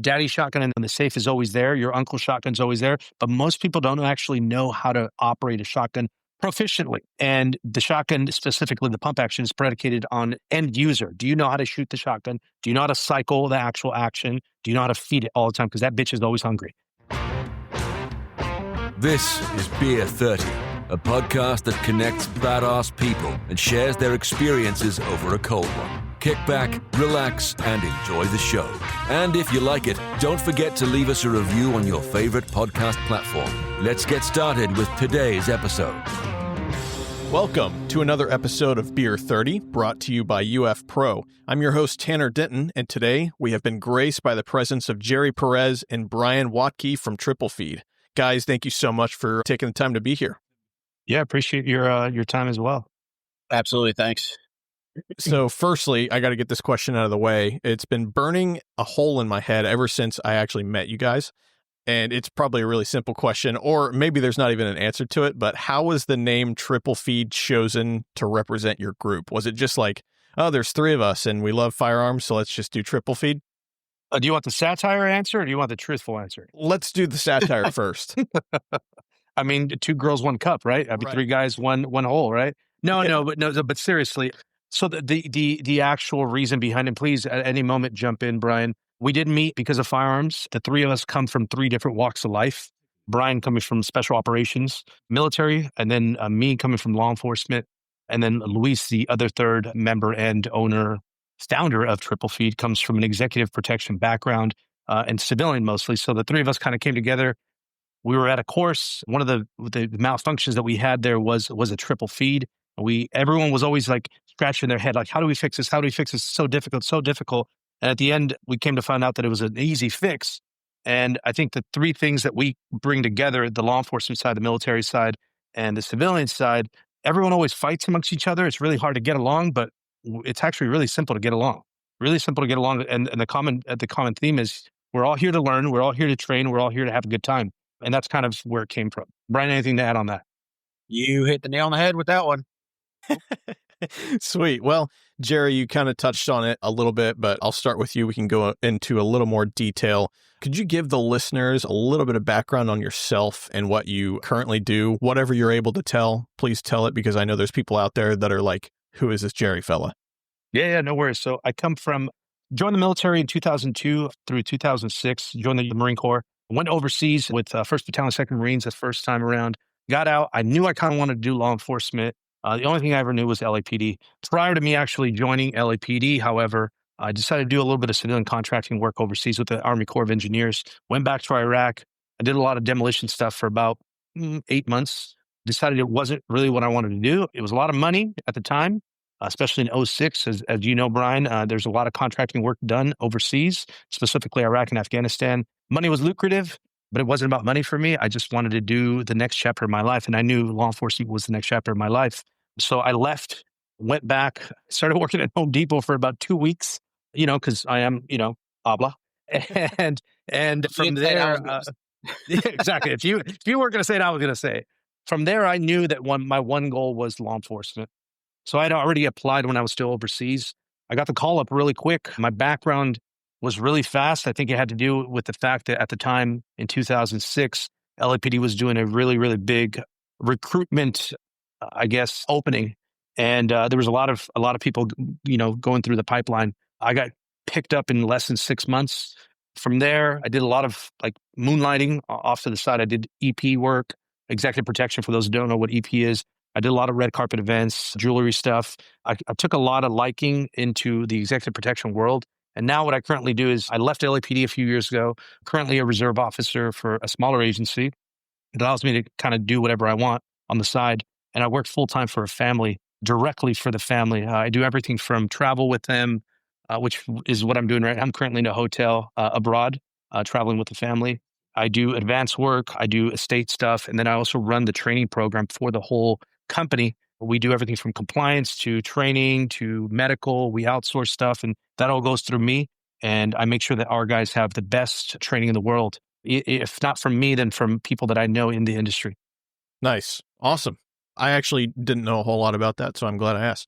daddy shotgun and the safe is always there. Your uncle's shotgun's always there. But most people don't actually know how to operate a shotgun proficiently. And the shotgun, specifically the pump action, is predicated on end user. Do you know how to shoot the shotgun? Do you know how to cycle the actual action? Do you know how to feed it all the time? Because that bitch is always hungry. This is Beer 30, a podcast that connects badass people and shares their experiences over a cold one. Kick back, relax, and enjoy the show. And if you like it, don't forget to leave us a review on your favorite podcast platform. Let's get started with today's episode. Welcome to another episode of Beer 30, brought to you by UF Pro. I'm your host, Tanner Denton, and today we have been graced by the presence of Gerry Perez and Brian Wadtke from Triple Feed. Guys, thank you so much for taking the time to be here. Yeah, appreciate your time as well. Absolutely, thanks. So firstly, I got to get this question out of the way. It's been burning a hole in my head ever since I actually met you guys. And it's probably a really simple question, or maybe there's not even an answer to it, but how was the name Triple Feed chosen to represent your group? Was it just like, oh, there's three of us and we love firearms, so let's just do Triple Feed? Do you want the satire answer or do you want the truthful answer? Let's do the satire first. I mean, two girls, one cup, right? I mean, Right. Three guys, one hole, right? But seriously. So the actual reason behind it, please at any moment jump in, Brian. We didn't meet because of firearms. The three of us come from three different walks of life. Brian coming from special operations, military, and then me coming from law enforcement. And then Luis, the other third member and owner, founder of Triple Feed, comes from an executive protection background and civilian mostly. So the three of us kind of came together. We were at a course. One of the malfunctions that we had there was a triple feed. Everyone was always like scratching their head, like, how do we fix this? How do we fix this? So difficult. And at the end, we came to find out that it was an easy fix. And I think the three things that we bring together, the law enforcement side, the military side, and the civilian side, everyone always fights amongst each other. It's really hard to get along, but it's actually really simple to get along. Really simple to get along. And the common theme is we're all here to learn. We're all here to train. We're all here to have a good time. And that's kind of where it came from. Brian, anything to add on that? You hit the nail on the head with that one. Sweet. Well, Gerry, you kind of touched on it a little bit, but I'll start with you. We can go into a little more detail. Could you give the listeners a little bit of background on yourself and what you currently do? Whatever you're able to tell, please tell it, because I know there's people out there that are like, who is this Gerry fella? Yeah, no worries. So I joined the military in 2002 through 2006, joined the Marine Corps, went overseas with 1st Battalion, 2nd Marines the first time around, got out. I knew I kind of wanted to do law enforcement. The only thing I ever knew was LAPD. Prior to me actually joining LAPD, however, I decided to do a little bit of civilian contracting work overseas with the Army Corps of Engineers. Went back to Iraq. I did a lot of demolition stuff for about 8 months. Decided it wasn't really what I wanted to do. It was a lot of money at the time, especially in 2006. As you know, Brian, there's a lot of contracting work done overseas, specifically Iraq and Afghanistan. Money was lucrative, but it wasn't about money for me. I just wanted to do the next chapter of my life. And I knew law enforcement was the next chapter of my life. So I left, went back, started working at Home Depot for about 2 weeks, because I am, habla. And from there, exactly. If you weren't going to say it, I was going to say it. From there, I knew that my one goal was law enforcement. So I had already applied when I was still overseas. I got the call up really quick. My background was really fast. I think it had to do with the fact that at the time in 2006, LAPD was doing a really, really big recruitment, opening. And there was a lot of people, going through the pipeline. I got picked up in less than 6 months. From there, I did a lot of like moonlighting off to the side. I did EP work, executive protection. For those who don't know what EP is, I did a lot of red carpet events, jewelry stuff. I took a lot of liking into the executive protection world. And now what I currently do is I left LAPD a few years ago, currently a reserve officer for a smaller agency. It allows me to kind of do whatever I want on the side. And I work full-time for a family, directly for the family. I do everything from travel with them, which is what I'm doing right now. I'm currently in a hotel abroad, traveling with the family. I do advanced work. I do estate stuff. And then I also run the training program for the whole company. We do everything from compliance to training to medical. We outsource stuff, and that all goes through me. And I make sure that our guys have the best training in the world. If not from me, then from people that I know in the industry. Nice. Awesome. I actually didn't know a whole lot about that, so I'm glad I asked.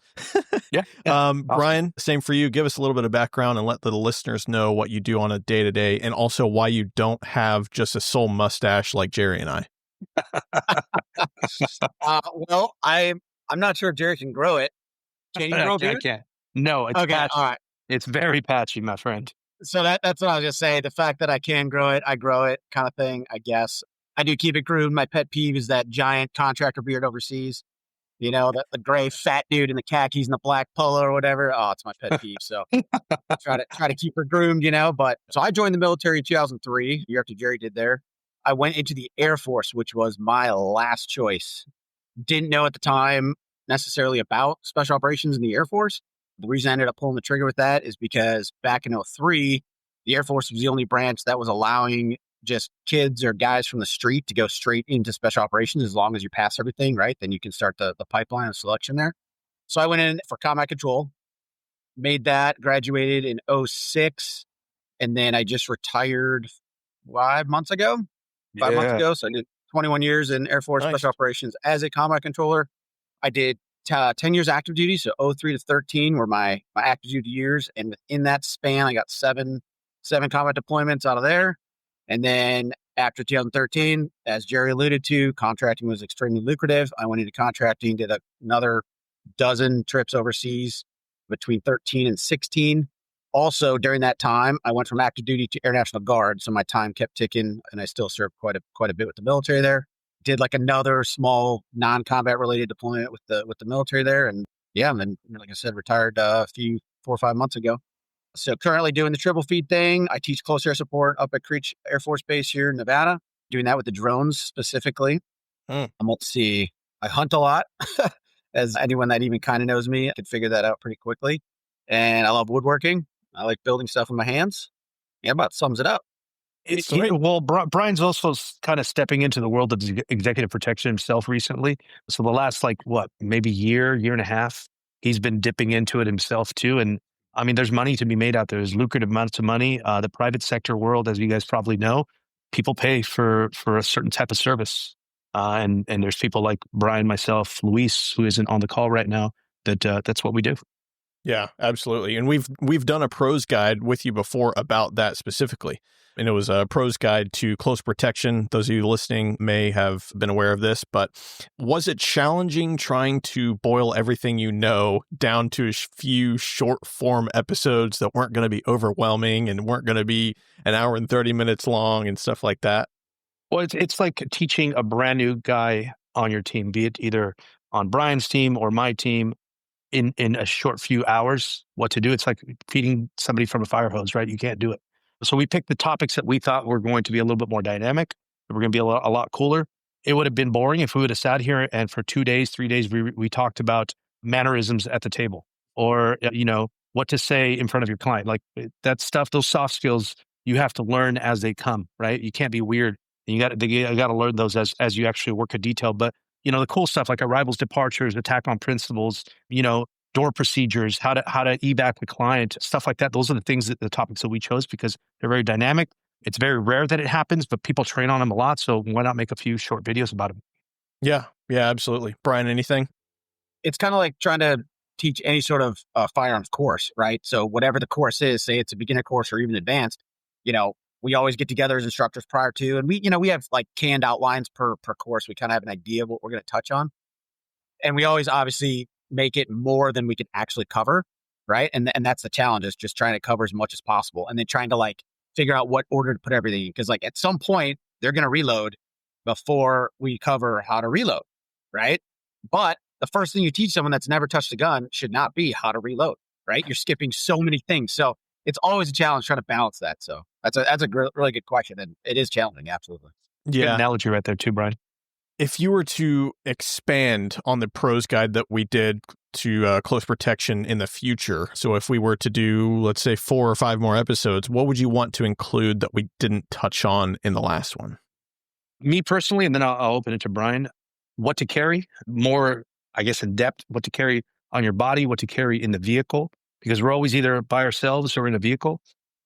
Yeah. Awesome. Brian, same for you. Give us a little bit of background and let the listeners know what you do on a day-to-day, and also why you don't have just a sole mustache like Gerry and I. Well, I'm not sure if Gerry can grow it. Can you grow a I beard? can't. No, it's Okay, patchy. all right. It's very patchy, my friend. So that's what I was just saying. The fact that I can grow it, I grow it kind of thing, I guess. I do keep it groomed. My pet peeve is that giant contractor beard overseas. You know, the gray fat dude in the khakis and the black polo or whatever. Oh, it's my pet peeve. So try to keep her groomed, you know. But so I joined the military in 2003, the year after Gerry did there. I went into the Air Force, which was my last choice. Didn't know at the time necessarily about special operations in the Air Force. The reason I ended up pulling the trigger with that is because back in 2003, the Air Force was the only branch that was allowing just kids or guys from the street to go straight into special operations as long as you pass everything, right? Then you can start the pipeline of selection there. So I went in for combat control, made that, graduated in 2006, and then I just retired 5 months ago. 5 months ago. So I did 21 years in Air Force Special Operations as a combat controller. I did 10 years active duty. So 03 to 13 were my active duty years. And within that span, I got seven combat deployments out of there. And then after 2013, as Gerry alluded to, contracting was extremely lucrative. I went into contracting, did another dozen trips overseas between 13 and 16. Also, during that time, I went from active duty to Air National Guard, so my time kept ticking, and I still served quite a bit with the military there. Did like another small non-combat related deployment with the military there, and yeah, and then like I said, retired a few 4 or 5 months ago. So currently doing the triple feed thing. I teach close air support up at Creech Air Force Base here in Nevada. Doing that with the drones specifically. Let's see. I hunt a lot. As anyone that even kind of knows me could figure that out pretty quickly. And I love woodworking. I like building stuff with my hands. Yeah, about sums it up. Well, Brian's also kind of stepping into the world of executive protection himself recently. So the last, maybe year and a half, he's been dipping into it himself too. And I mean, there's money to be made out there. There's lucrative amounts of money. The private sector world, as you guys probably know, people pay for a certain type of service. And there's people like Brian, myself, Luis, who isn't on the call right now, that's what we do. Yeah, absolutely. And we've done a pros guide with you before about that specifically. And it was a pros guide to close protection. Those of you listening may have been aware of this, but was it challenging trying to boil everything you know down to a few short form episodes that weren't going to be overwhelming and weren't going to be an hour and 30 minutes long and stuff like that? Well, it's like teaching a brand new guy on your team, be it either on Brian's team or my team, in a short few hours, what to do. It's like feeding somebody from a fire hose, right? You can't do it. So we picked the topics that we thought were going to be a little bit more dynamic. We're going to be a lot cooler. It would have been boring if we would have sat here and for 2 days, 3 days, we talked about mannerisms at the table or, what to say in front of your client. Like that stuff, those soft skills, you have to learn as they come, right? You can't be weird. You got to learn those as you actually work a detail. But the cool stuff like arrivals, departures, attack on principles, door procedures, how to evac the client, stuff like that. Those are the topics that we chose because they're very dynamic. It's very rare that it happens, but people train on them a lot. So why not make a few short videos about them? Yeah, absolutely. Brian, anything? It's kind of like trying to teach any sort of firearms course, right? So whatever the course is, say it's a beginner course or even advanced, we always get together as instructors prior to, and we have like canned outlines per course. We kind of have an idea of what we're going to touch on. And we always obviously make it more than we can actually cover, right? And that's the challenge, is just trying to cover as much as possible and then trying to figure out what order to put everything in. Because at some point, they're going to reload before we cover how to reload, right? But the first thing you teach someone that's never touched a gun should not be how to reload, right? You're skipping so many things. So it's always a challenge trying to balance that. So that's a really good question. And it is challenging. Absolutely. Yeah. Good analogy right there too, Brian. If you were to expand on the pros guide that we did to close protection in the future, so if we were to do, let's say, 4 or 5 more episodes, what would you want to include that we didn't touch on in the last one? Me personally, and then I'll open it to Brian, what to carry, more, I guess, in depth, what to carry on your body, what to carry in the vehicle, because we're always either by ourselves or in a vehicle,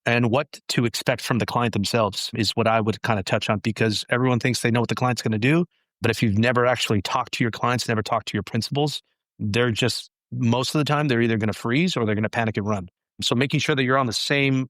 and what to expect from the client themselves is what I would kind of touch on, because everyone thinks they know what the client's going to do. But if you've never actually talked to your clients, never talked to your principals, they're just, most of the time, they're either going to freeze or they're going to panic and run. So making sure that you're on the same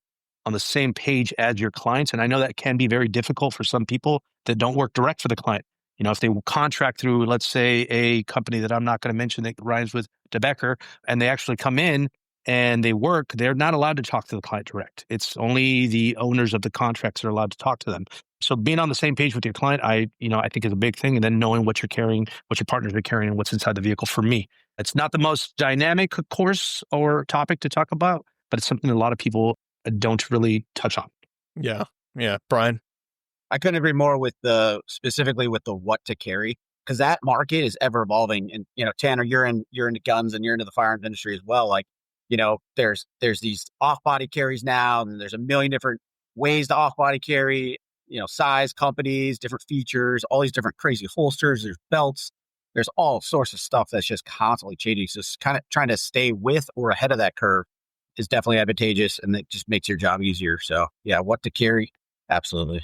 page as your clients. And I know that can be very difficult for some people that don't work direct for the client. If they contract through, let's say, a company that I'm not going to mention that rhymes with DeBecker, and they actually come in and they work, they're not allowed to talk to the client direct. It's only the owners of the contracts that are allowed to talk to them. So being on the same page with your client, I think is a big thing. And then knowing what you're carrying, what your partners are carrying, and what's inside the vehicle. For me, it's not the most dynamic course or topic to talk about, but it's something a lot of people don't really touch on. Yeah. Brian? I couldn't agree more with specifically with the what to carry, because that market is ever evolving. And, Tanner, you're into guns and you're into the firearms industry as well. Like, there's these off-body carries now, and there's a million different ways to off-body carry, size, companies, different features, all these different crazy holsters, there's belts, there's all sorts of stuff that's just constantly changing. So it's kind of trying to stay with or ahead of that curve is definitely advantageous, and it just makes your job easier. So yeah, what to carry. Absolutely.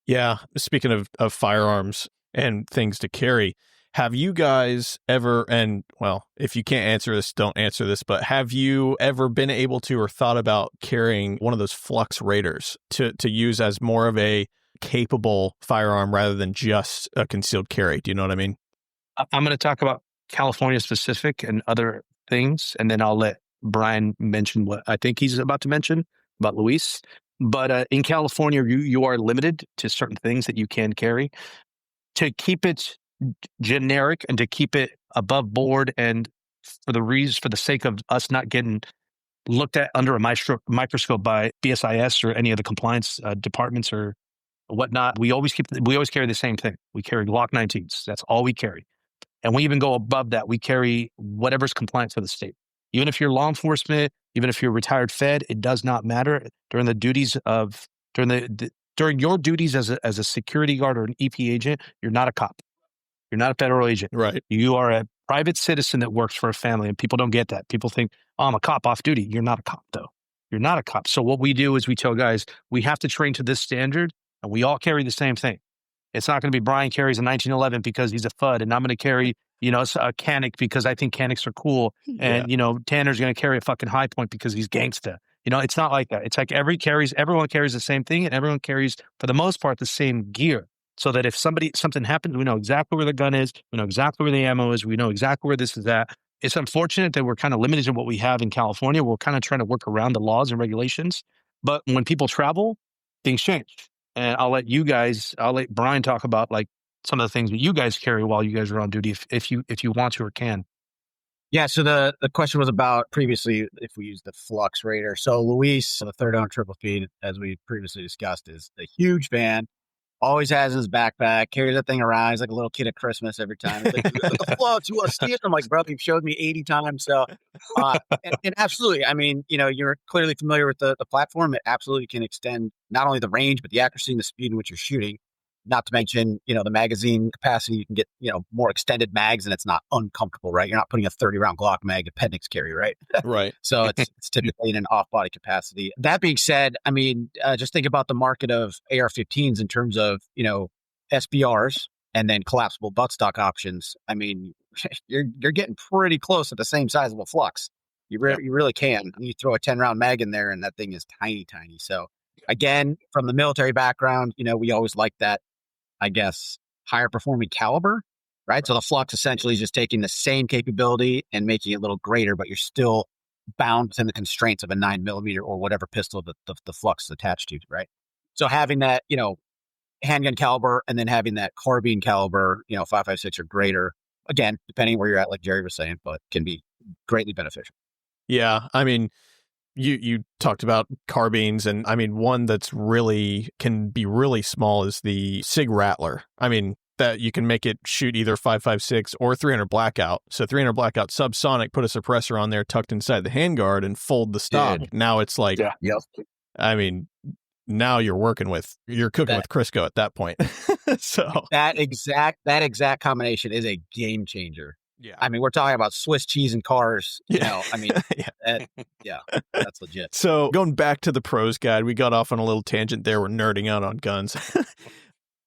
Yeah. Speaking of firearms and things to carry, have you guys ever, and well, if you can't answer this, don't answer this, but have you ever been able to or thought about carrying one of those flux raiders to use as more of a capable firearm rather than just a concealed carry? Do you know what I mean? I'm going to talk about California specific and other things, and then I'll let Brian mention what I think he's about to mention about Luis. But in California, you are limited to certain things that you can carry. To keep it generic and to keep it above board, and for the sake of us not getting looked at under a microscope by BSIS or any of the compliance departments or whatnot, we always carry the same thing. We carry Glock 19s. That's all we carry. And we even go above that. We carry whatever's compliant for the state. Even if you're law enforcement, even if you're retired Fed, it does not matter. During your duties as a security guard or an EP agent, you're not a cop. You're not a federal agent. Right. You are a private citizen that works for a family, and people don't get that. People think, oh, I'm a cop off duty. You're not a cop, though. You're not a cop. So what we do is we tell guys, we have to train to this standard, and we all carry the same thing. It's not going to be Brian carries a 1911 because he's a FUD, and I'm going to carry, a Canic because I think Canics are cool, and Tanner's going to carry a fucking High Point because he's gangsta. It's not like that. It's like everyone carries the same thing, and everyone carries, for the most part, the same gear. So that if something happens, we know exactly where the gun is, we know exactly where the ammo is, we know exactly where this is at. It's unfortunate that we're kind of limited to what we have in California. We're kind of trying to work around the laws and regulations. But when people travel, things change. And I'll let Brian talk about like some of the things that you guys carry while you guys are on duty, if you want to or can. Yeah, so the question was about previously if we use the Flux Raider. So Luis, the third owner triple speed, as we previously discussed, is a huge fan. Always has his backpack, carries that thing around. He's like a little kid at Christmas every time. He's like, the Flux, you want to see it? I'm like, bro, you've showed me 80 times. So, and absolutely, I mean, you're clearly familiar with the platform. It absolutely can extend not only the range, but the accuracy and the speed in which you're shooting. Not to mention, the magazine capacity. You can get, more extended mags, and it's not uncomfortable, right? You're not putting a 30-round Glock mag appendix carry, right? Right. So it's typically in an off-body capacity. That being said, I mean, just think about the market of AR-15s in terms of, SBRs and then collapsible buttstock options. I mean, you're getting pretty close at the same size of a Flux. You really can. You throw a 10-round mag in there, and that thing is tiny, tiny. So again, from the military background, we always like that, I guess, higher performing caliber, right? So the Flux essentially is just taking the same capability and making it a little greater, but you're still bound within the constraints of a 9mm or whatever pistol that the Flux is attached to, right? So having that, handgun caliber and then having that carbine caliber, 5.56 or greater, again, depending where you're at, like Gerry was saying, but can be greatly beneficial. Yeah. I mean, you talked about carbines, and I mean, one that's can be really small is the Sig Rattler. I mean, that you can make it shoot either 5.56 or 300 blackout. So 300 blackout subsonic, put a suppressor on there tucked inside the handguard and fold the stock. Now it's like, I mean, now you're cooking with Crisco at that point. So that exact combination is a game changer. Yeah. I mean, we're talking about Swiss cheese and cars. I mean, that's legit. So going back to the pros guide, we got off on a little tangent there. We're nerding out on guns.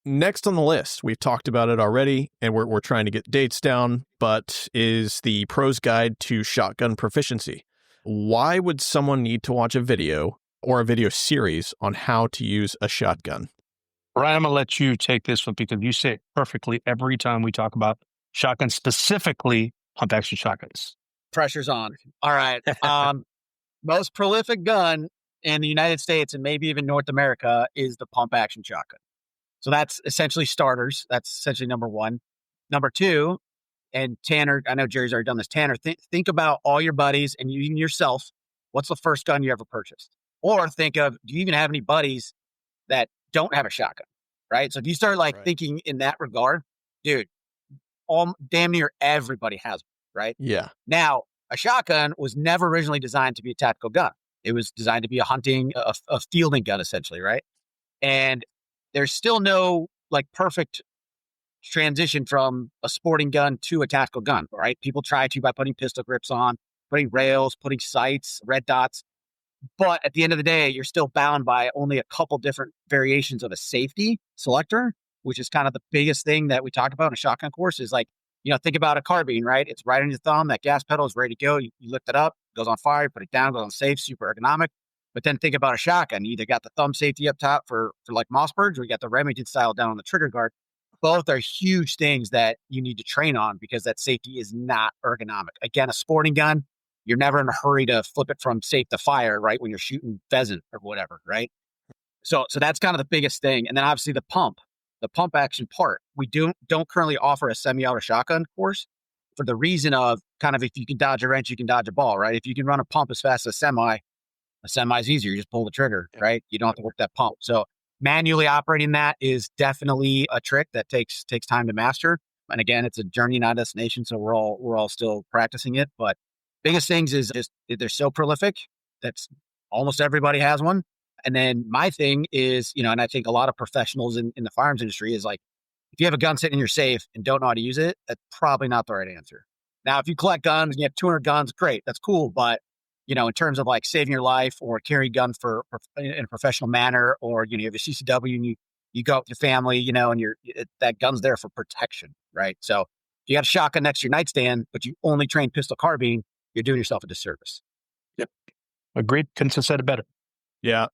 Next on the list, we've talked about it already, and we're trying to get dates down, but is the Pro's Guide to Shotgun Proficiency. Why would someone need to watch a video or a video series on how to use a shotgun? Brian, I'm going to let you take this one because you say it perfectly every time we talk about shotguns, specifically pump action shotguns. Pressure's on. All right. Most prolific gun in the United States and maybe even North America is the pump action shotgun. So that's essentially starters. That's essentially number one. Number two, and Tanner, I know Jerry's already done this. Tanner, think about all your buddies and you yourself. What's the first gun you ever purchased? Or think of, do you even have any buddies that don't have a shotgun? Right. So if you start thinking in that regard, dude, damn near everybody has one, right? Yeah. Now, a shotgun was never originally designed to be a tactical gun. It was designed to be a hunting, a fielding gun, essentially, right? And there's still no perfect transition from a sporting gun to a tactical gun, right? People try to by putting pistol grips on, putting rails, putting sights, red dots. But at the end of the day, you're still bound by only a couple different variations of a safety selector, which is kind of the biggest thing that we talk about in a shotgun course is think about a carbine, right? It's right on your thumb. That gas pedal is ready to go. You lift it up, goes on fire, put it down, goes on safe, super ergonomic. But then think about a shotgun. You either got the thumb safety up top for like Mossbergs, or you got the Remington style down on the trigger guard. Both are huge things that you need to train on because that safety is not ergonomic. Again, a sporting gun, you're never in a hurry to flip it from safe to fire, right? When you're shooting pheasant or whatever, right? So that's kind of the biggest thing. And then obviously the pump action part. We don't currently offer a semi-auto shotgun course for the reason of kind of if you can dodge a wrench, you can dodge a ball, right? If you can run a pump as fast as a semi is easier. You just pull the trigger, right? You don't have to work that pump. So manually operating that is definitely a trick that takes time to master. And again, it's a journey, not a destination. So we're all still practicing it. But biggest things is just they're so prolific that's almost everybody has one. And then my thing is, and I think a lot of professionals in the firearms industry is if you have a gun sitting in your safe and don't know how to use it, that's probably not the right answer. Now, if you collect guns and you have 200 guns, great, that's cool. But in terms of saving your life or carrying a gun in a professional manner, or, you have a CCW and you go with your family, and that gun's there for protection, right? So if you got a shotgun next to your nightstand, but you only train pistol carbine, you're doing yourself a disservice. Yep. Agreed. Couldn't have said it better. Yeah.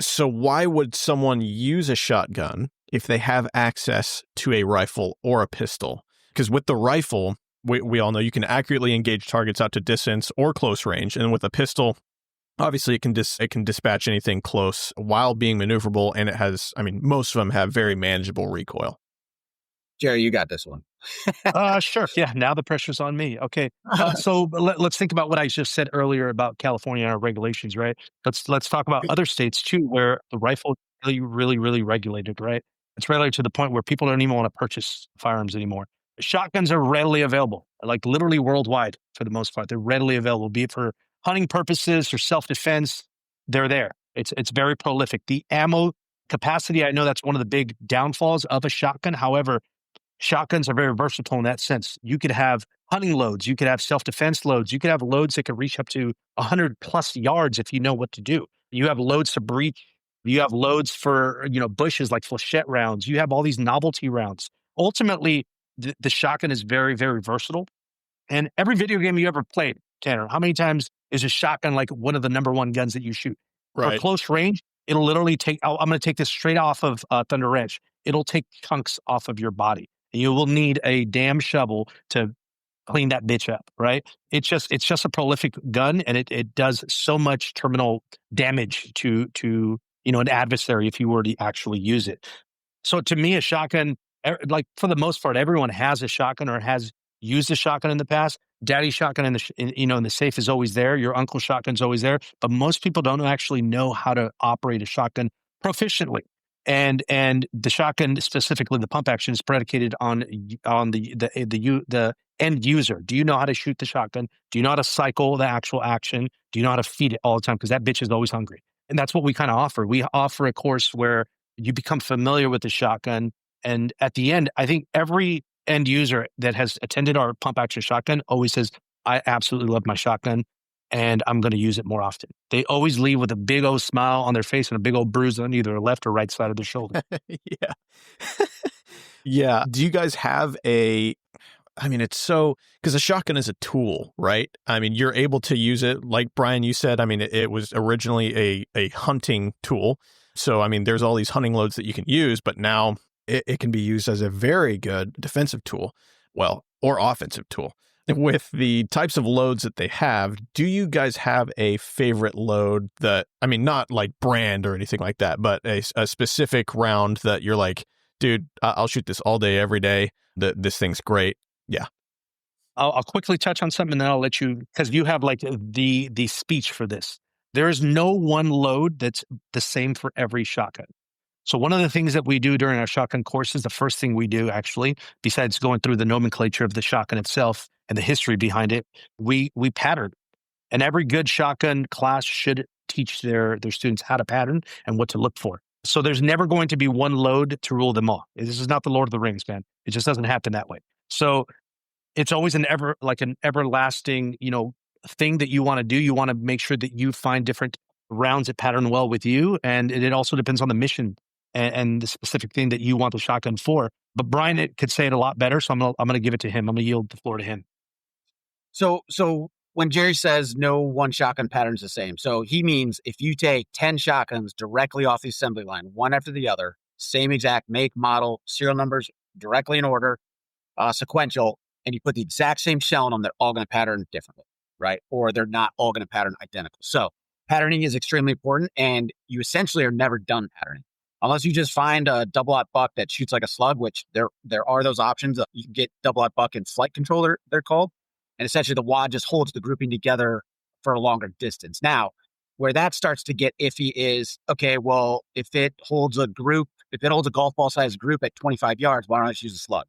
So why would someone use a shotgun if they have access to a rifle or a pistol? Because with the rifle, we all know you can accurately engage targets out to distance or close range. And with a pistol, obviously it can dispatch anything close while being maneuverable. And it has, most of them have very manageable recoil. Jerry, you got this one. Sure. Yeah. Now the pressure's on me. Okay. So let's think about what I just said earlier about California and our regulations, right? Let's talk about other states too, where the rifle is really, really regulated, right? It's regulated to the point where people don't even want to purchase firearms anymore. Shotguns are readily available, literally worldwide for the most part. They're readily available, be it for hunting purposes or self-defense. They're there. It's very prolific. The ammo capacity, I know that's one of the big downfalls of a shotgun. However, shotguns are very versatile in that sense. You could have hunting loads. You could have self-defense loads. You could have loads that could reach up to 100 plus yards if you know what to do. You have loads to breach. You have loads for, bushes like flechette rounds. You have all these novelty rounds. Ultimately, the shotgun is very, very versatile. And every video game you ever played, Tanner, how many times is a shotgun one of the number one guns that you shoot? Right. For close range, it'll literally take, I'm going to take this straight off of Thunder Ranch. It'll take chunks off of your body. You will need a damn shovel to clean that bitch up, right? It's just a prolific gun, and it does so much terminal damage to an adversary if you were to actually use it. So to me, a shotgun, for the most part, everyone has a shotgun or has used a shotgun in the past. Daddy's shotgun in the safe is always there. Your uncle's shotgun's always there, but most people don't actually know how to operate a shotgun proficiently. And the shotgun, specifically the pump action, is predicated on the end user. Do you know how to shoot the shotgun? Do you know how to cycle the actual action? Do you know how to feed it all the time? Because that bitch is always hungry. And that's what we kind of offer. We offer a course where you become familiar with the shotgun. And at the end, I think every end user that has attended our pump action shotgun always says, I absolutely love my shotgun. and I'm going to use it more often. They always leave with a big old smile on their face and a big old bruise on either the left or right side of the shoulder. Yeah. Yeah. Do you guys have it's so, because a shotgun is a tool, right? I mean, you're able to use it, like Brian, you said, I mean, it was originally a hunting tool. So, I mean, there's all these hunting loads that you can use, but now it can be used as a very good defensive tool, or offensive tool. With the types of loads that they have, do you guys have a favorite load that, I mean, not like brand or anything like that, but a specific round that you're like, dude, I'll shoot this all day, every day. This thing's great. Yeah. I'll quickly touch on something and then I'll let you, because you have like the speech for this. There is no one load that's the same for every shotgun. So one of the things that we do during our shotgun courses, the first thing we do actually, besides going through the nomenclature of the shotgun itself and the history behind it, we pattern. And every good shotgun class should teach their students how to pattern and what to look for. So there's never going to be one load to rule them all. This is not the Lord of the Rings, man. It just doesn't happen that way. So it's always an everlasting, thing that you want to do. You want to make sure that you find different rounds that pattern well with you. And it also depends on the mission and the specific thing that you want the shotgun for. But Brian could say it a lot better. So I'm going to give it to him. I'm going to yield the floor to him. So when Gerry says no one shotgun pattern is the same, so he means if you take 10 shotguns directly off the assembly line, one after the other, same exact make, model, serial numbers, directly in order, sequential, and you put the exact same shell in them, they're all going to pattern differently, right? Or they're not all going to pattern identical. So patterning is extremely important, and you essentially are never done patterning. Unless you just find a double-aught buck that shoots like a slug, which there are those options. You can get double-aught buck and flight controller, they're called. And essentially the wad just holds the grouping together for a longer distance. Now, where that starts to get iffy is, okay, well, if it holds a golf ball sized group at 25 yards, why don't I just use a slug,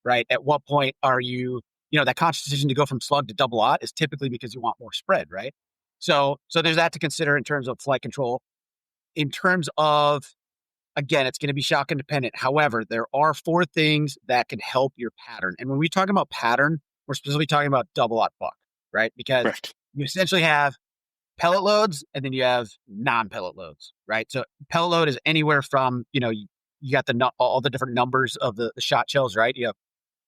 right? At what point are you, that conscious decision to go from slug to double-aught is typically because you want more spread, right? So there's that to consider in terms of flight control. In terms of, again, it's going to be shotgun dependent. However, there are 4 things that can help your pattern. And when we talk about pattern, we're specifically talking about double-aught buck, right? Because Correct. You essentially have pellet loads and then you have non-pellet loads, right? So pellet load is anywhere from, you got all the different numbers of the shot shells, right? You have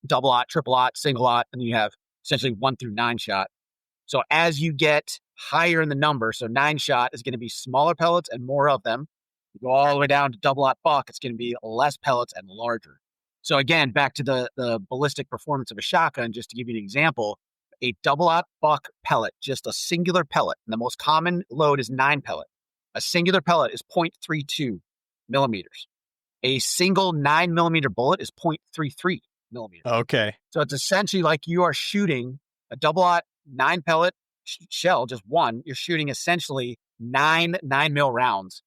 double-aught, triple-aught, single-aught, and then you have essentially 1 through 9 shot. So as you get higher in the number, so 9 shot is going to be smaller pellets and more of them. You go all the way down to double-aught buck, it's going to be less pellets and larger. So again, back to the ballistic performance of a shotgun, just to give you an example, a double-aught buck pellet, just a singular pellet, and the most common load is 9 pellet. A singular pellet is 0.32 millimeters. A single 9 millimeter bullet is 0.33 millimeters. Okay. So it's essentially like you are shooting a double-aught 9 pellet shell, just one. You're shooting essentially 9 mil rounds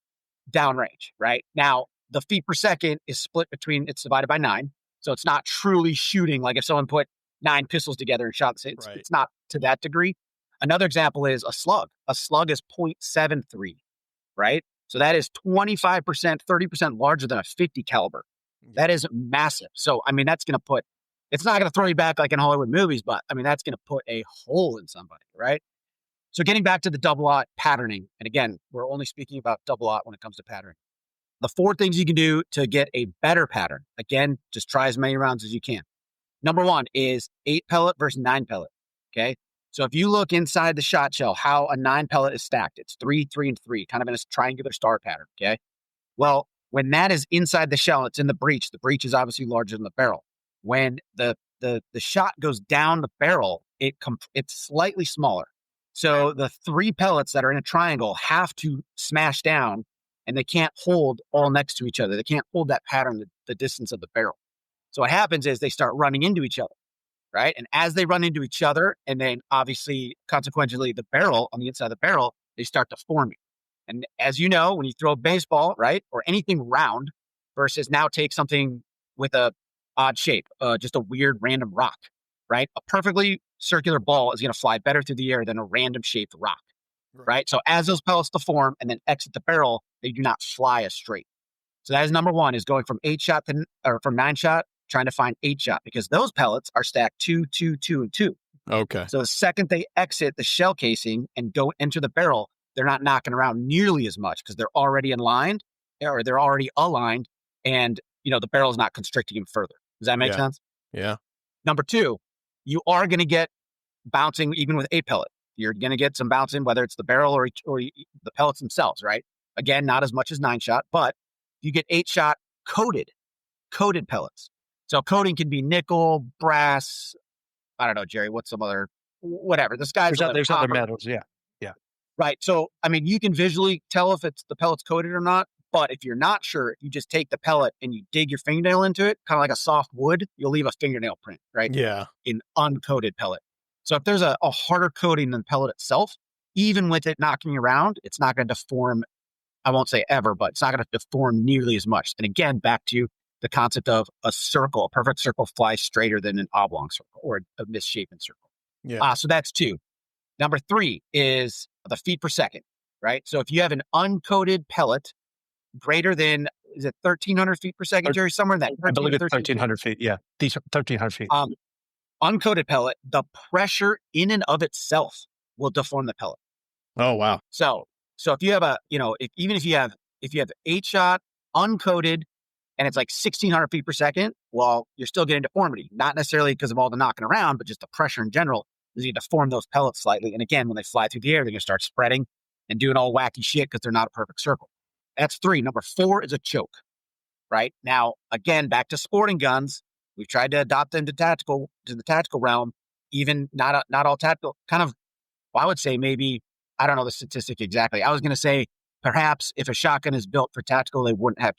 downrange, right? Now, the feet per second is split it's divided by 9. So it's not truly shooting like if someone put 9 pistols together and shot the same. Right. It's not to that degree. Another example is a slug. A slug is 0.73, right? So that is 25%, 30% larger than a 50 caliber. That is massive. So, I mean, that's going to it's not going to throw you back like in Hollywood movies, but I mean, that's going to put a hole in somebody, right? So getting back to the double-aught patterning, and again, we're only speaking about double-aught when it comes to patterning. The 4 things you can do to get a better pattern, again, just try as many rounds as you can. Number 1 is 8 pellet versus 9 pellet, okay? So if you look inside the shot shell, how a 9 pellet is stacked, it's 3, 3, and 3, kind of in a triangular star pattern, okay? Well, when that is inside the shell, it's in the breech is obviously larger than the barrel. When the shot goes down the barrel, it's slightly smaller. So the 3 pellets that are in a triangle have to smash down, and they can't hold all next to each other. They can't hold that pattern the distance of the barrel. So what happens is they start running into each other, right? And as they run into each other, and then obviously, consequentially, the barrel, on the inside of the barrel, they start to form. And as you know, when you throw a baseball, right, or anything round versus now take something with a odd shape, just a weird random rock, right? A perfectly circular ball is going to fly better through the air than a random shaped rock, right? So as those pellets deform and then exit the barrel, they do not fly as straight. So that is number 1, is going from 8 shot from 9 shot, trying to find 8 shot, because those pellets are stacked 2, 2, 2, and 2. Okay. So the second they exit the shell casing and go into the barrel, they're not knocking around nearly as much because they're already aligned, and the barrel is not constricting them further. Does that make sense? Yeah. Number two, you are going to get bouncing even with 8-pellet. You're going to get some bouncing, whether it's the barrel or the pellets themselves, right? Again, not as much as 9-shot, but you get 8-shot coated pellets. So coating can be nickel, brass. I don't know, Jerry, what's some other, whatever. The sky's the limit. There's other metals. Yeah. Right. So, I mean, you can visually tell if the pellet's coated or not, but if you're not sure, you just take the pellet and you dig your fingernail into it, kind of like a soft wood, you'll leave a fingernail print, right? Yeah. In uncoated pellet. So if there's a harder coating than the pellet itself, even with it knocking around, it's not going to deform. I won't say ever, but it's not going to deform nearly as much. And again, back to the concept of a perfect circle flies straighter than an oblong circle or a misshapen circle. Yeah. So that's 2. Number 3 is the feet per second, right? So if you have an uncoated pellet greater than, is it 1,300 feet per second, Jerry? Somewhere in that. I believe it's 1,300 feet. Yeah. These are 1,300 feet. Uncoated pellet, the pressure in and of itself will deform the pellet. Oh, wow. So if you have even if you have 8-shot uncoated and it's like 1,600 feet per second, well, you're still getting deformity, not necessarily because of all the knocking around, but just the pressure in general is going to deform those pellets slightly. And again, when they fly through the air, they're going to start spreading and doing all wacky shit because they're not a perfect circle. That's 3. Number 4 is a choke, right? Now, again, back to sporting guns. We've tried to adopt them to the tactical realm, even not all tactical, kind of, well, I would say maybe, I don't know the statistic exactly. I was going to say perhaps if a shotgun is built for tactical, they wouldn't have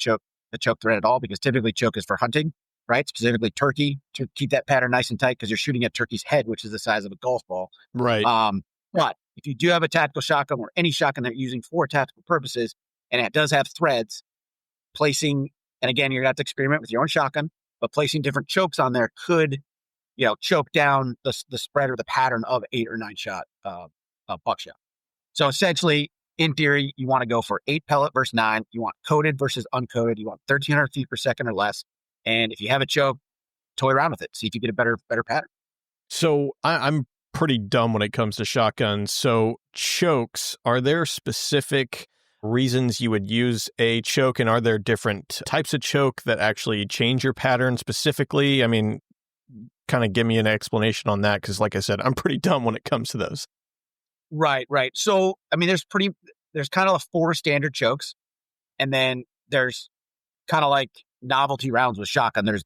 the choke thread at all, because typically choke is for hunting, right? Specifically turkey, to keep that pattern nice and tight because you're shooting at turkey's head, which is the size of a golf ball. Right. But if you do have a tactical shotgun or any shotgun that you're using for tactical purposes, and it does have threads, placing, and again, you're going to have to experiment with your own shotgun, but placing different chokes on there could, choke down the spread or the pattern of 8 or 9-shot buckshot. So essentially, in theory, you want to go for 8-pellet versus 9. You want coated versus uncoated. You want 1,300 feet per second or less. And if you have a choke, toy around with it. See if you get a better pattern. So I'm pretty dumb when it comes to shotguns. So chokes, are there specific reasons you would use a choke, and are there different types of choke that actually change your pattern specifically? I mean, kind of give me an explanation on that, because like I said, I'm pretty dumb when it comes to those. Right. So, I mean, there's kind of 4 standard chokes, and then there's kind of like novelty rounds with shotgun. There's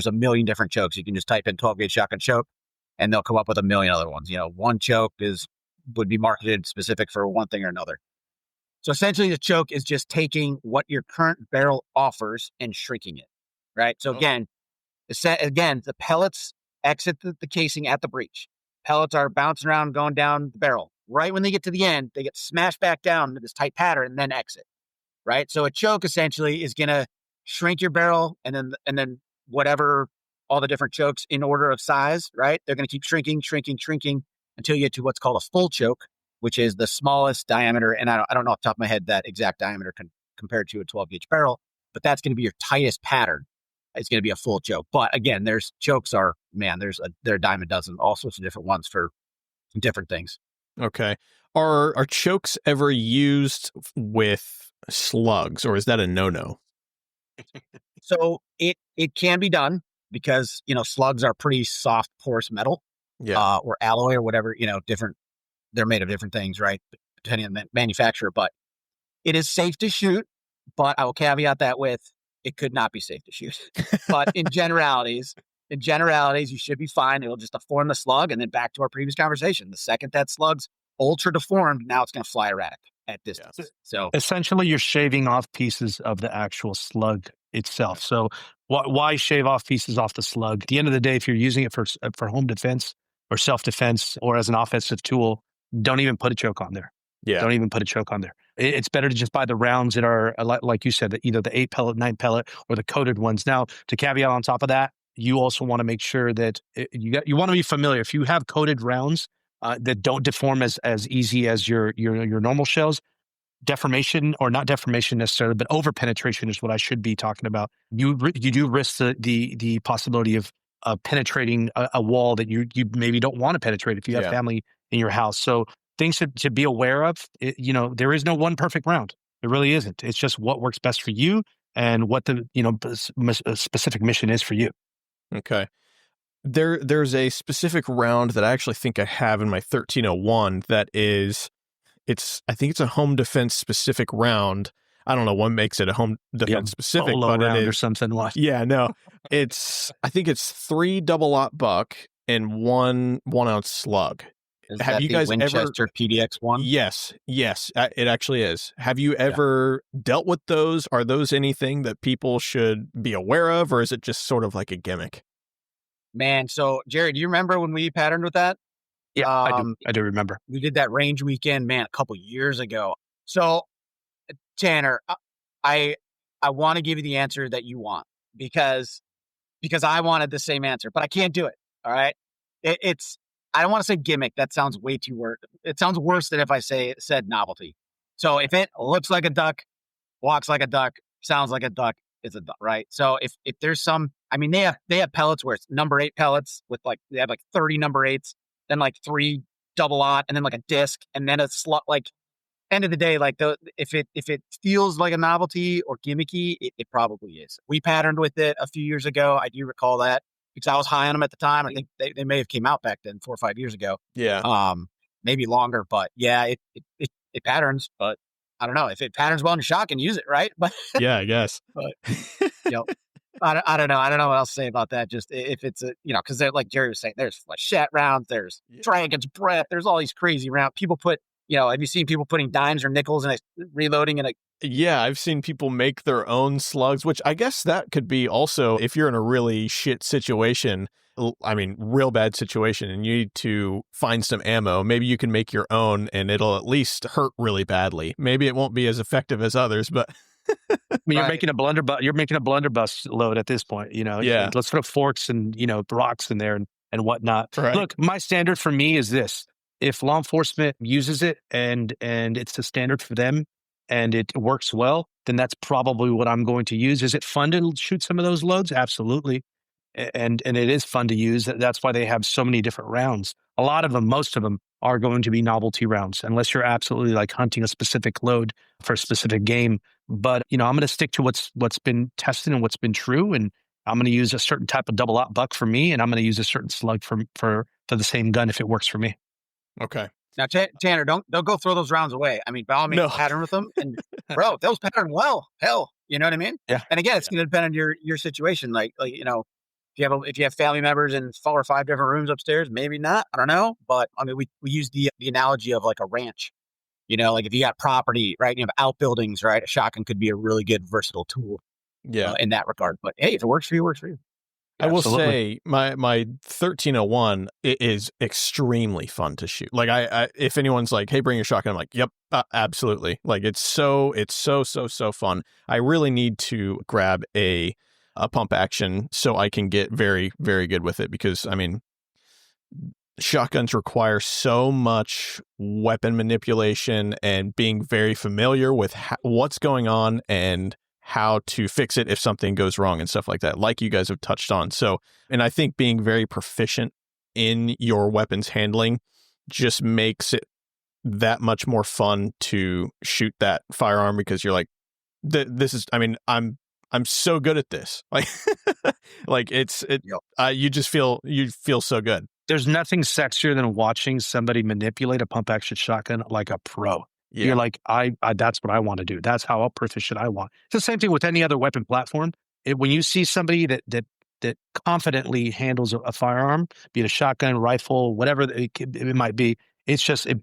a million different chokes. You can just type in 12-gauge shotgun choke, and they'll come up with a million other ones. One choke would be marketed specific for one thing or another. So essentially, the choke is just taking what your current barrel offers and shrinking it, right? So again, the pellets exit the casing at the breech. Pellets are bouncing around, going down the barrel. Right when they get to the end, they get smashed back down into this tight pattern and then exit, right? So a choke essentially is going to shrink your barrel, and then whatever, all the different chokes in order of size, right? They're going to keep shrinking until you get to what's called a full choke, which is the smallest diameter. And I don't know off the top of my head that exact diameter compared to a 12-gauge barrel, but that's going to be your tightest pattern. It's going to be a full choke. But again, there are a dime a dozen, all sorts of different ones for different things. Okay. Are chokes ever used with slugs, or is that a no-no? So it can be done because, slugs are pretty soft, porous metal, or alloy or whatever, different. They're made of different things, right? Depending on the manufacturer, but it is safe to shoot. But I will caveat that with, it could not be safe to shoot. But in generalities, you should be fine. It'll just deform the slug. And then back to our previous conversation, the second that slug's ultra deformed, now it's going to fly erratic at distance. Yes. So essentially, you're shaving off pieces of the actual slug itself. So why shave off pieces off the slug? At the end of the day, if you're using it for home defense or self-defense or as an offensive tool, don't even put a choke on there. Yeah. Don't even put a choke on there. It's better to just buy the rounds that are, like you said, either the 8-pellet, 9-pellet, or the coated ones. Now, to caveat on top of that, you also want to make sure that you want to be familiar. If you have coated rounds that don't deform as easy as your normal shells, deformation, or not deformation necessarily, but over penetration is what I should be talking about. You do risk the possibility of penetrating a wall that you maybe don't want to penetrate if you have family in your house. So things to be aware of. There is no one perfect round. It really isn't. It's just what works best for you and what the specific mission is for you. Okay. There's a specific round that I actually think I have in my 1301 that is, I think it's a home defense specific round. I don't know what makes it a home defense specific, but round it is or something. Yeah, no, I think it's 3 double-aught buck and 1 1-ounce slug. Have you guys Winchester PDX-1? Yes, it actually is. Have you ever dealt with those? Are those anything that people should be aware of, or is it just sort of like a gimmick? Man, so Gerry, do you remember when we patterned with that? Yeah, I do remember. We did that range weekend, man, a couple years ago. So, Tanner, I want to give you the answer that you want because I wanted the same answer, but I can't do it. All right, I don't want to say gimmick. That sounds way too worse. It sounds worse than if I said novelty. So if it looks like a duck, walks like a duck, sounds like a duck, it's a duck, right? So if there's some, I mean, they have pellets where it's number 8 pellets with they have 30 number 8s, then 3 double-aught, and then a disc, and then a slot. End of the day, if it feels like a novelty or gimmicky, it probably is. We patterned with it a few years ago. I do recall that because I was high on them at the time. I think they may have came out back then 4 or 5 years ago. Yeah. Maybe longer, but yeah, it patterns. But I don't know if it patterns well in shotgun, use it, right? But yeah, I guess. But I don't know. I don't know what else to say about that. Just if it's because they're like Gerry was saying, there's flechette rounds, there's Dragon's Breath, there's all these crazy rounds. People put, have you seen people putting dimes or nickels and reloading in a? Yeah, I've seen people make their own slugs, which I guess that could be also if you're in a really shit situation. I mean, real bad situation, and you need to find some ammo. Maybe you can make your own, and it'll at least hurt really badly. Maybe it won't be as effective as others, but. I mean, you're making a blunderbuss load at this point, Yeah. Let's throw forks and, rocks in there and whatnot. Right. Look, my standard for me is this. If law enforcement uses it and it's the standard for them and it works well, then that's probably what I'm going to use. Is it fun to shoot some of those loads? Absolutely. And it is fun to use. That's why they have so many different rounds. A lot of them, most of them are going to be novelty rounds, unless you're absolutely hunting a specific load for a specific game. But, I'm going to stick to what's been tested and what's been true. And I'm going to use a certain type of double-aught buck for me, and I'm going to use a certain slug for the same gun if it works for me. Okay. Now, Tanner, don't go throw those rounds away. I mean, by all means, pattern with them. And bro, those pattern well. Hell, you know what I mean? Yeah. And again, it's going to depend on your situation. If you have family members in 4 or 5 different rooms upstairs, maybe not. I don't know. But I mean, we use the analogy of a ranch. If you got property, right? You have outbuildings, right? A shotgun could be a really good versatile tool. Yeah. In that regard. But hey, if it works for you, it works for you. I will say my 1301 is extremely fun to shoot. I if anyone's like, hey, bring your shotgun, I'm like, yep, absolutely. It's so fun. I really need to grab a pump action so I can get very, very good with it because, I mean, shotguns require so much weapon manipulation and being very familiar with what's going on and how to fix it if something goes wrong and stuff like that, like you guys have touched on. So, and I think being very proficient in your weapons handling just makes it that much more fun to shoot that firearm because you're like, I'm so good at this. You just feel so good. There's nothing sexier than watching somebody manipulate a pump action shotgun like a pro. Yeah. You're like, that's what I want to do. That's how proficient I want. It's the same thing with any other weapon platform. When you see somebody that confidently handles a firearm, be it a shotgun, rifle, whatever it might be, it's just, it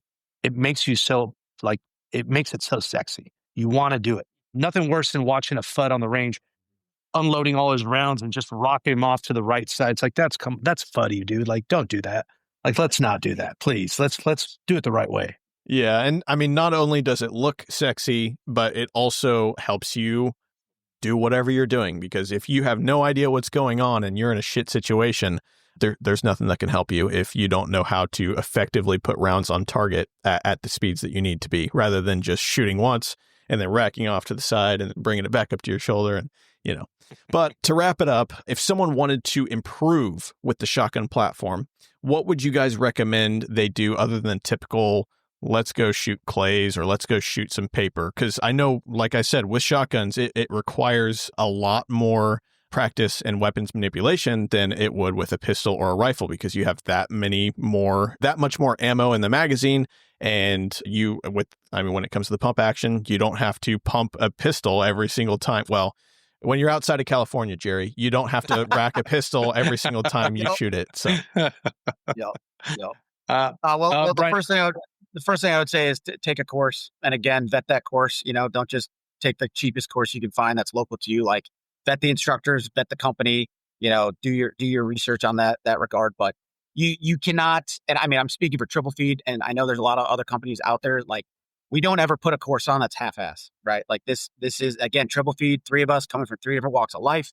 makes you so, it makes it so sexy. You want to do it. Nothing worse than watching a FUD on the range, unloading all his rounds and just rocking him off to the right side. It's like, that's fuddy, dude. Don't do that. Let's not do that, please. Let's do it the right way. Yeah, and I mean, not only does it look sexy, but it also helps you do whatever you're doing. Because if you have no idea what's going on and you're in a shit situation, there's nothing that can help you if you don't know how to effectively put rounds on target at the speeds that you need to be, rather than just shooting once and then racking off to the side and bringing it back up to your shoulder. And But to wrap it up, if someone wanted to improve with the shotgun platform, what would you guys recommend they do other than typical, let's go shoot clays or let's go shoot some paper? Because I know, like I said, with shotguns, it requires a lot more practice and weapons manipulation than it would with a pistol or a rifle, because you have that much more ammo in the magazine. And when it comes to the pump action, you don't have to pump a pistol every single time. Well, when you're outside of California, Gerry, you don't have to rack a pistol every single time you shoot it. So, Brian, the first thing I would say is to take a course, and again, vet that course. Don't just take the cheapest course you can find that's local to you. Like, vet the instructors, vet the company. Do your research on that regard. But you cannot. And I mean, I'm speaking for Triple Feed, and I know there's a lot of other companies out there. Like, we don't ever put a course on that's half-ass, right? Like this is, again, Triple Feed, 3 of us coming from 3 different walks of life,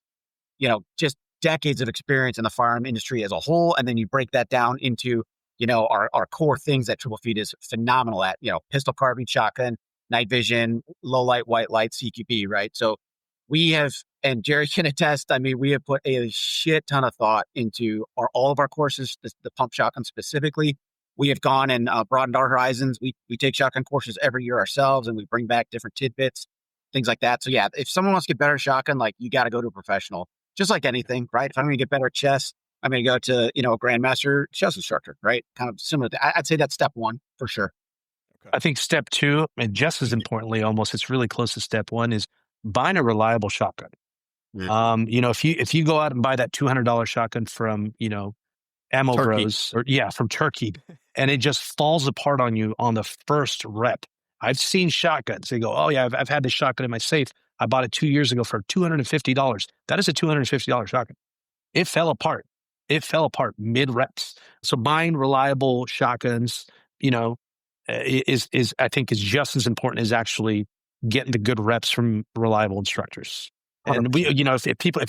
just decades of experience in the firearm industry as a whole. And then you break that down into, our core things that Triple Feed is phenomenal at, pistol, carbine, shotgun, night vision, low light, white light, CQB, right? So we have, and Gerry can attest, I mean, we have put a shit ton of thought into all of our courses, the pump shotgun specifically. We have gone and broadened our horizons. We take shotgun courses every year ourselves, and we bring back different tidbits, things like that. So yeah, if someone wants to get better at shotgun, like, you got to go to a professional, just like anything, right? If I'm going to get better at chess, I'm going to go to, a grandmaster chess instructor, right? Kind of similar to, I'd say that's step 1 for sure. I think step 2, and just as importantly, almost, it's really close to step 1, is buying a reliable shotgun. If you go out and buy that $200 shotgun from, Ammo Turkey. Bros, from Turkey, and it just falls apart on you on the first rep. I've seen shotguns. They go, oh yeah, I've had this shotgun in my safe. I bought it 2 years ago for $250. That is a $250 shotgun. It fell apart. Mid reps. So buying reliable shotguns, is I think is just as important as actually getting the good reps from reliable instructors. And we, if people,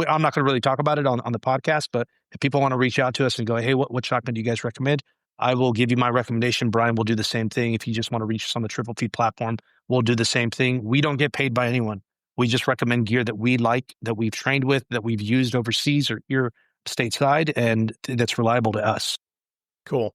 I'm not going to really talk about it on the podcast, but if people want to reach out to us and go, hey, what shotgun do you guys recommend? I will give you my recommendation. Brian will do the same thing. If you just want to reach us on the Triple Feed platform, we'll do the same thing. We don't get paid by anyone. We just recommend gear that we like, that we've trained with, that we've used overseas or here stateside, and that's reliable to us. Cool.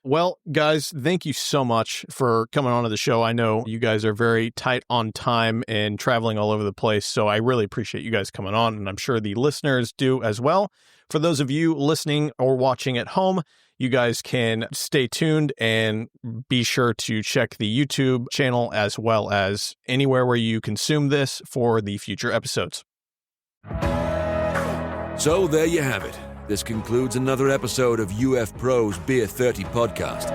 Well, guys, thank you so much for coming on to the show. I know you guys are very tight on time and traveling all over the place, so I really appreciate you guys coming on, and I'm sure the listeners do as well. For those of you listening or watching at home, you guys can stay tuned and be sure to check the YouTube channel as well as anywhere where you consume this for the future episodes. So there you have it. This concludes another episode of UF Pro's Beer 30 podcast.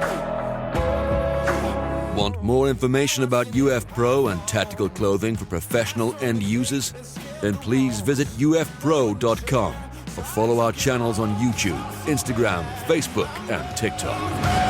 Want more information about UF Pro and tactical clothing for professional end users? Then please visit ufpro.com or follow our channels on YouTube, Instagram, Facebook, and TikTok.